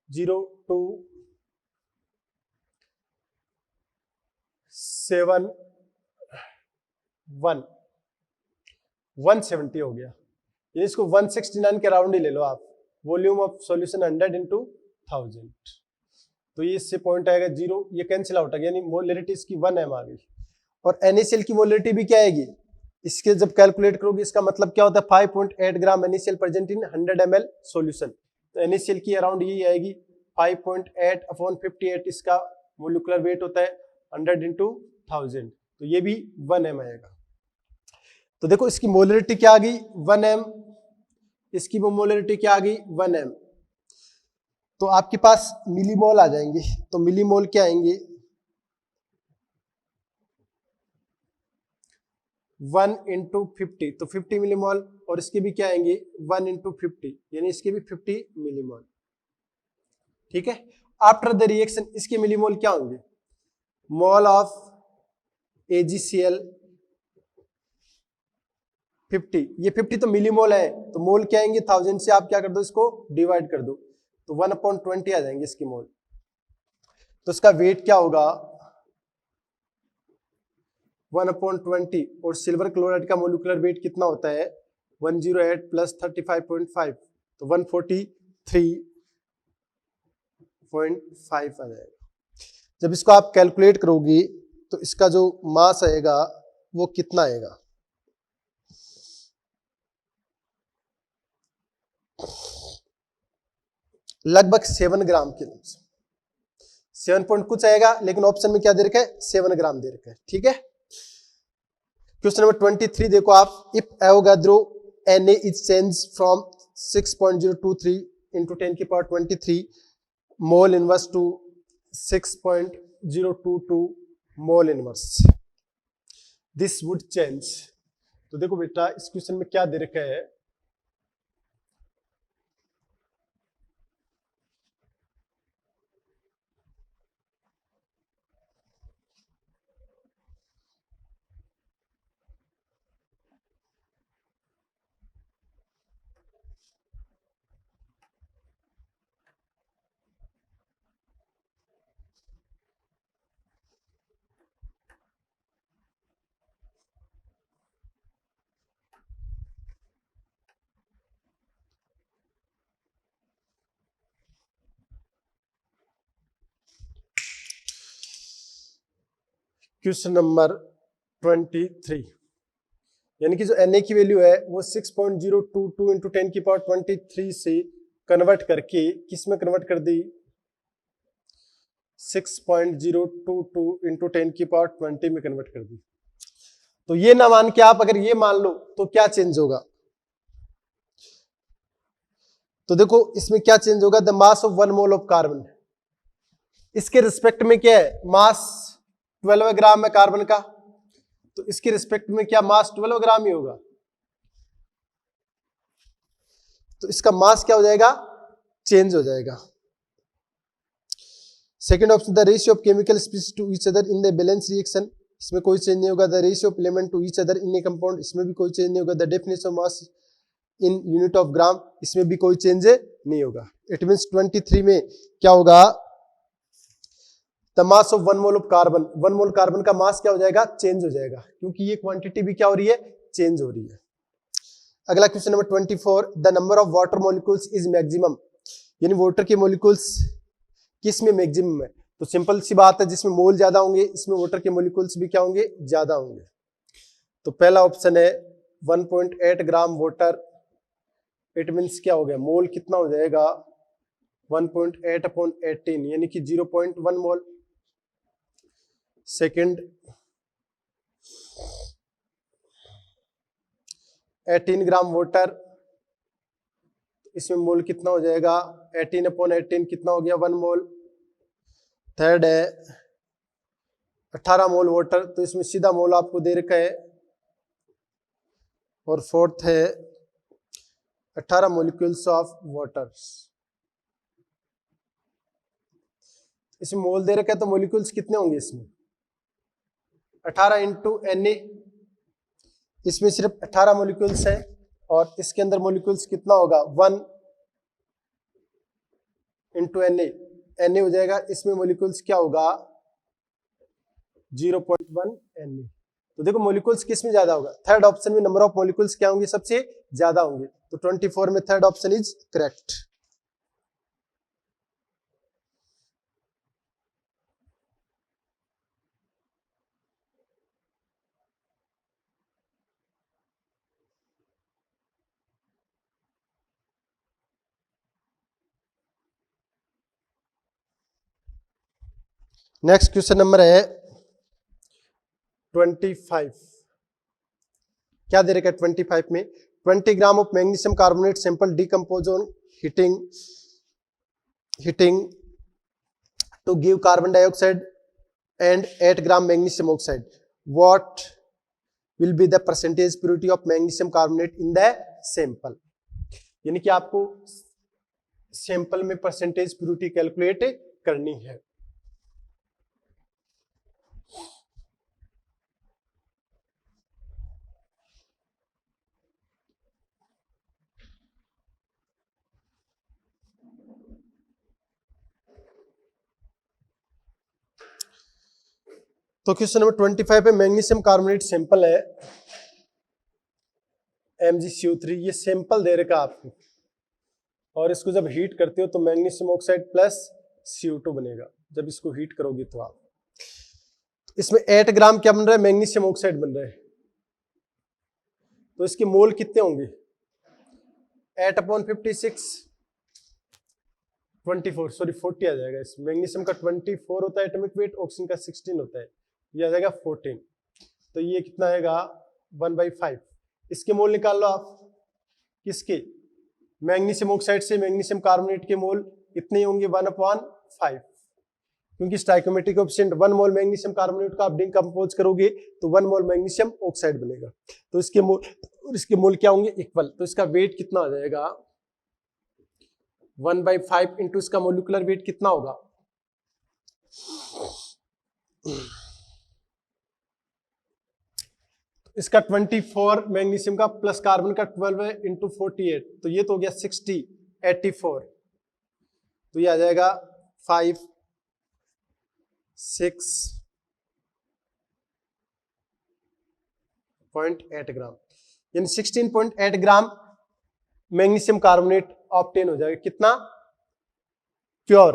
0.271 170 हो गया। ये इसको 169 के राउंड ही ले लो आप। वॉल्यूम ऑफ सॉल्यूशन 100 इंटू 1000, तो ये इससे पॉइंट आएगा 0, ये कैंसिल आउट आ गया, यानी मोलरिटी इसकी 1 m आ गई। और NaCl की मोलरिटी भी क्या आएगी, इसके जब कैलकुलेट करोगे इसका मतलब क्या होता है 5.8 ग्राम NaCl present in 100 ml solution. तो NaCl की अराउंड यही आएगी 5.8 अपॉन 58 इसका मोलिकुलर वेट होता है 100 इंटू 1000, तो ये भी 1 m आएगा। तो देखो इसकी मोलरिटी क्या आ गई 1 m, इसकी वो मोलरिटी क्या आ गई 1 m। तो आपके पास मिलीमोल आ जाएंगे, तो मिलीमोल क्या आएंगे 1 इंटू 50, तो 50 मिलीमोल, और इसके भी क्या आएंगे 1 इंटू 50, यानी इसके भी 50 मिलीमोल। ठीक है, आफ्टर द रिएक्शन इसके मिलीमोल क्या होंगे, मोल ऑफ AgCl 50, ये 50 तो मिलीमोल है, तो मोल क्या आएंगे 1000 से आप क्या कर दो इसको डिवाइड कर दो, तो 1/20 आ जाएंगे इसकी मोल। तो इसका वेट क्या होगा 1/20, और सिल्वर क्लोराइड का मोलिकुलर वेट कितना होता है 108 प्लस 35.5, तो 143.5 आ जाएगा। जब इसको आप कैलकुलेट करोगे तो इसका जो मास आएगा वो कितना आएगा, लगभग 7 ग्राम के, 7 पॉइंट कुछ आएगा, लेकिन ऑप्शन में क्या दे रखा है 7 ग्राम दे रखा है। ठीक है, क्वेश्चन नंबर 23 देखो आप, if Avogadro Na is change from 6.023 into 10 की power 23 mole inverse two 6.022 mole inverse, this would change. तो देखो बेटा इस क्वेश्चन में क्या दे रखा है, क्वेश्चन नंबर 23, यानी कि जो Na की वैल्यू है वो 6.022 इंटू 10 की पावर 23 से कन्वर्ट करके किस में कन्वर्ट कर दी 6.022 इंटू 10 की पावर 20 में कन्वर्ट कर दी। तो ये ना मान के आप अगर ये मान लो तो क्या चेंज होगा, तो देखो इसमें क्या चेंज होगा, the mass of 1 mole of carbon, इसके रिस्पेक्ट में क्या है मास 12 ग्राम है कार्बन का, तो इसके रिस्पेक्ट में क्या मास 12 ग्राम ही होगा, तो इसका मास क्या हो जाएगा चेंज हो जाएगा। Second option the ratio of chemical species to each other in the balance reaction, इसमें कोई चेंज नहीं होगा। The ratio of element to each other in a compound, इसमें भी कोई चेंज नहीं होगा। The definition of mass in unit of gram, इसमें भी कोई चेंज नहीं होगा। इट मींस 23 में क्या होगा the mass of 1 mole of carbon, 1 mole carbon का मास क्या हो जाएगा चेंज हो जाएगा, क्योंकि ये क्वांटिटी भी क्या हो रही है चेंज हो रही है। अगला question number 24, the number of water molecules is maximum, यानी वाटर के मॉलिक्यूल्स किस में मैक्सिमम है, तो सिंपल सी बात है जिसमें मोल ज्यादा होंगे इसमें वाटर के मॉलिक्यूल्स भी क्या होंगे ज्यादा होंगे। तो पहला ऑप्शन है 1.8 ग्राम वाटर, इट मींस क्या हो गया मोल कितना हो जाएगा 1.8/18 यानी कि 0.1 मोल। सेकंड 18 ग्राम वाटर, इसमें मोल कितना हो जाएगा 18/18 कितना हो गया 1 मोल। थर्ड है 18 मोल वाटर, तो इसमें सीधा मोल आपको दे रखा है। और फोर्थ है 18 मॉलिक्यूल्स ऑफ वाटर, इसमें मोल दे रखा है तो मॉलिक्यूल्स कितने होंगे इसमें 18 इंटू Na, इसमें सिर्फ 18 मॉलिक्यूल्स है और इसके अंदर मॉलिक्यूल्स कितना होगा 1 इंटू Na हो जाएगा, इसमें मॉलिक्यूल्स क्या होगा 0.1 Na। तो देखो मॉलिक्यूल्स किस में ज्यादा होगा, थर्ड ऑप्शन में नंबर ऑफ मॉलिक्यूल्स क्या होंगे सबसे ज्यादा होंगे, तो 24 में third option is correct. Next question number है 25 क्या दे रखा है 25 में 20 gram of magnesium carbonate sample decompose on heating to give carbon dioxide and 8 gram magnesium oxide. What will be the percentage purity of magnesium carbonate in the sample. यानी कि आपको sample में परसेंटेज प्योरिटी कैलकुलेट करनी है. तो question number 25 पे magnesium carbonate sample है MgCO3. ये सैंपल दे रखा आपको और इसको जब हीट करते हो तो मैग्नीशियम ऑक्साइड प्लस CO2 बनेगा. जब इसको हीट करोगे तो आप इसमें 8 ग्राम क्या बन रहा है मैग्नीशियम ऑक्साइड बन रहा है. तो इसके मोल कितने होंगे 8/56 24 सॉरी 40 आ जाएगा. इस मैग्नीशियम का 24 होता है एटॉमिक वेट, ऑक्सीजन का 16 होता है, ये आ जाएगा 14. तो ये कितना आएगा 1/5. इसके मोल निकाल लो आप. किसके मैग्नीशियम ऑक्साइड से मैग्नीशियम कार्बोनेट के मोल कितने होंगे 1/5 क्योंकि स्टाइकोमेट्रिक कोएफिशिएंट 1 मोल मैग्नीशियम कार्बोनेट का आप डिकम्पोज करोगे तो 1 मोल मैग्नीशियम ऑक्साइड बनेगा. तो इसके मोल क्या होंगे इक्वल. तो इसका वेट कितना आ जाएगा 1/5 इंटू इसका मोलिकुलर वेट कितना होगा इसका 24 मैग्नीशियम का प्लस कार्बन का 12 है इंटू 48 तो ये तो हो गया 60 84. तो ये आ जाएगा 5 6.8 ग्राम यानी 16.8 ग्राम मैग्नीशियम कार्बोनेट ऑब्टेन हो जाएगा. कितना प्योर.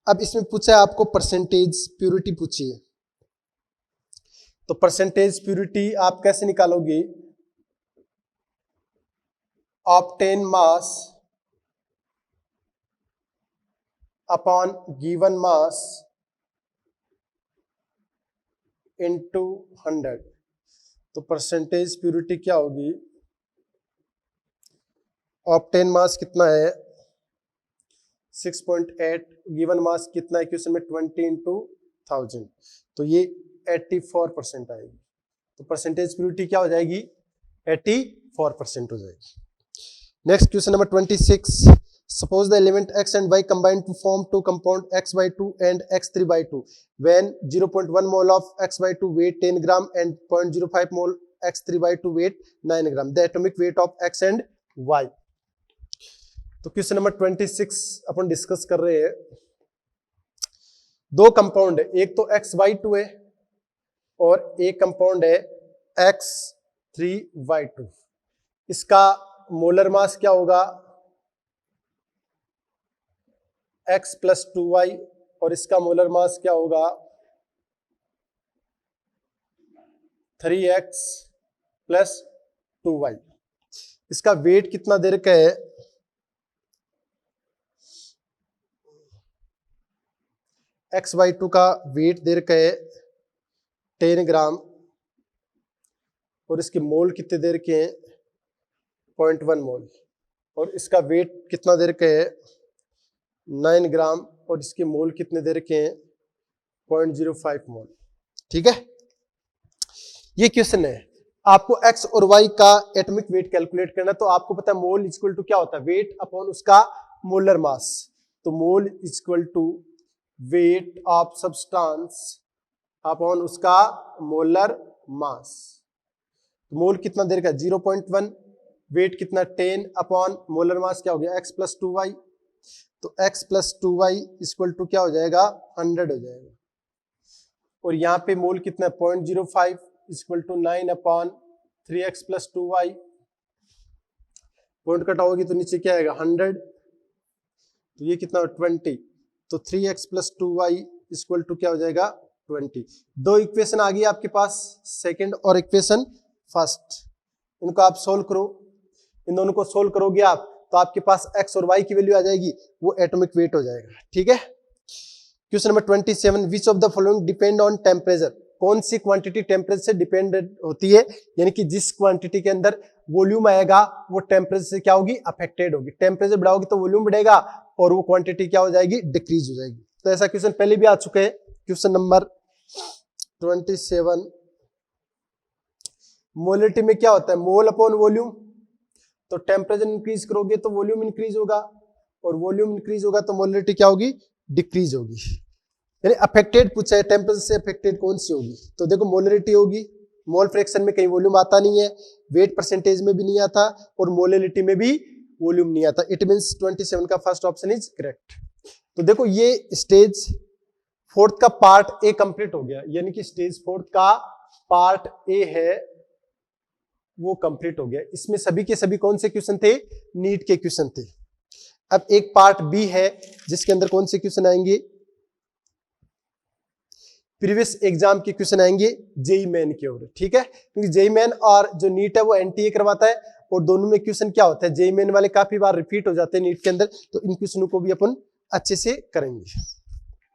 अब इसमें पूछा है आपको परसेंटेज प्योरिटी पूछी है. तो परसेंटेज प्योरिटी आप कैसे निकालोगे obtain mass upon given mass into 100. तो परसेंटेज प्योरिटी क्या होगी ऑब्टेन मास कितना है 6.8 गिवन मास कितना है क्वेश्चन में 20 इंटू 1000 तो ये 84% आएगी. तो परसेंटेज प्योरिटी क्या हो जाएगी 84% हो जाएगी. Next question number 26. Suppose the element x and y combine to form two compound x/2 and x3/2 when 0.1 mole of x/2 weight 10 gram and 0.05 mole x3/2 weight 9 gram. The atomic weight of x and y. तो question number 26 अपन discuss कर रहे हैं. दो compound है, एक तो x/2 है और एक कंपाउंड है x3/2. इसका मोलर मास क्या होगा x + 2y और इसका मोलर मास क्या होगा 3x + 2y. इसका वेट कितना दे रखा है x/2 का वेट दे रखा है 10 ग्राम और इसके मोल कितने दे रखे हैं 0.1 मोल और इसका वेट कितना दे रखा है 9 ग्राम और इसके मोल कितने दे रखे हैं 0.05 मोल. ठीक है, ये क्वेश्चन है. आपको x और y का एटॉमिक वेट कैलकुलेट करना है. तो आपको पता है मोल इक्वल टू क्या होता है वेट अपॉन उसका मोलर मास. तो mole equal to weight of substance upon उसका मोलर मास. मोल कितना दे रखा है 0.1 वेट कितना 10 अपॉन मोलर मास क्या हो गया x + 2y. तो x + 2y इक्वल टू क्या हो जाएगा 100 हो जाएगा और यहाँ पे मोल कितना 0.05 equal to 9 upon 3x + 2y. Point कटाओगी तो नीचे क्या आएगा 100. तो ये कितना 20. तो 3x + 2y इक्वल टू क्या हो जाएगा 20. दो इक्वेशन आ गई आपके पास, सेकंड और इक्वेशन फर्स्ट. इनको आप सोल्व करो. इन दोनों को सोल्व करोगे आप तो आपके पास x और y की वैल्यू आ जाएगी, वो एटॉमिक वेट हो जाएगा. ठीक है. Question number 27. Which of the following depend on temperature. कौन सी क्वांटिटी टेम्परेचर से डिपेंडेंट होती है, यानी कि जिस क्वांटिटी के अंदर वॉल्यूम आएगा वो टेम्परेचर से क्या होगी, अफेक्टेड होगी। टेम्परेचर बढ़ाओगी तो वॉल्यूम बढ़ेगा और वो क्वांटिटी क्या हो जाएगी, डिक्रीज हो जाएगी। तो ऐसा क्वेश्चन पहले भी आ चुके हैं। क्वेश्चन नंबर 27, मोलिटी में क्या होता है, मोल अपॉन वॉल्यूम। तो टेम्परेचर इंक्रीज करोगे तो वॉल्यूम इंक्रीज होगा, और वॉल्यूम इंक्रीज होगा तो मोलिटी क्या होगी, डिक्रीज होगी। यानी अफेक्टेड पूछा है, टेम्परेचर से अफेक्टेड कौन सी होगी, तो देखो मोलरिटी होगी। मोल फ्रैक्शन में कहीं वॉल्यूम आता नहीं है, वेट परसेंटेज में भी नहीं आता, और मोलिटी में भी वॉल्यूम नहीं आता। इट मींस 27 का फर्स्ट ऑप्शन इज करेक्ट। तो देखो ये स्टेज फोर्थ का पार्ट ए कंप्लीट हो गया, यानी कि स्टेज फोर्थ का पार्ट ए है वो कंप्लीट हो गया। इसमें सभी के सभी कौन से क्वेश्चन थे, नीट के क्वेश्चन थे। अब एक पार्ट बी है जिसके अंदर कौन से क्वेश्चन आएंगे, प्रीवियस एग्जाम के क्वेश्चन आएंगे जेई मेन की ओर, ठीक है। क्योंकि जेई मेन और जो नीट है वो एनटीए करवाता है, और दोनों में क्वेश्चन क्या होता है, जेई मेन वाले काफी बार रिपीट हो जाते हैं नीट के अंदर, तो इन क्वेश्चनों को भी अपन अच्छे से करेंगे।